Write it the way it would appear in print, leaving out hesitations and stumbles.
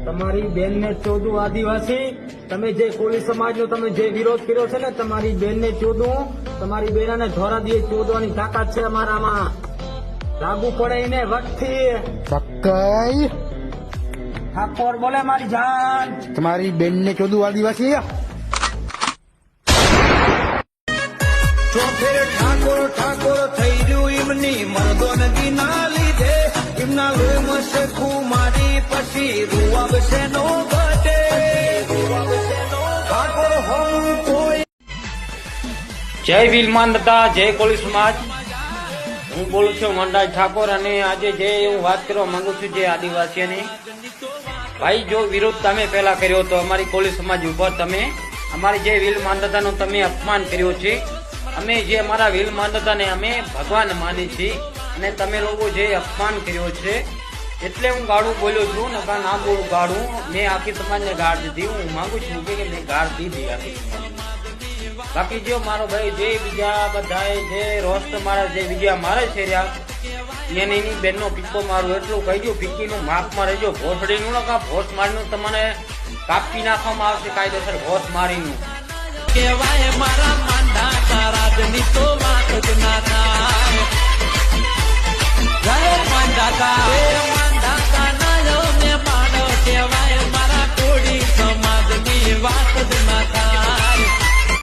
તમારી બેન ને 14 આદિવાસી, તમે જે કોળી સમાજ નો તમે જે વિરોધ કર્યો છે ને, તમારી બેન ને 14, તમારી બેનાને ધોરા દીએ 14 ની તાકાત છે અમારામાં. લાગુ પડે એને વટથી. પક્કાઈ ઠાકોર બોલે મારી જાન. તમારી બેન ને 14 આદિવાસી. ચોફેર ઠાકોર ઠાકોર થઈ રહ્યું એમની મર્દોનગી ના લીધે. એમના લોહીમાં શેખું મારી પછી રૂવાવશે નો ઘટે. ઠાકોર હોમ કોઈ. જય ભીલ માનતા, જય કોળી સમાજ. હું બોલું છું મંડાજ ઠાકોર અને આજે જે હું વાત કરવા માંગુ છું જે આદિવાસીઓની. ભાઈ જો વિરોધ તમે પહેલા કર્યો તો અમારી કોળી સમાજ ઉપર, તમે અમારી જે વીલ માનતાનું તમે અપમાન કર્યો છે. અમે જે અમારા વીલ માનતાને અમે ભગવાન માની છીએ અને તમે લોકો જે અપમાન કર્યો છે એટલે હું ગાળું બોલ્યો છું. ને ના બોલું ગાળું, મેં આખી સમાજને ગાળ દીધી. હું માંગુ છું કે મેં ગાળ દીધી આખી સમાજને. બાકી જો મારો ભાઈ જે બીજા બધાએ જે રોસ્ટ મારા જે બીજા મારે છે રહ્યા એની બેનનો પીકો મારું એટલું કહી દઉં, પીકીનું માપમાં રહેજો. ભોસડીનું ના કા ભોસ મારીનું તમને કાપી નાખવામાં આવશે કાયદેસર. ભોસ મારીનું કહેવાય મારા માંડા તારાજની તો વાત જ ના થાય. જય માંડા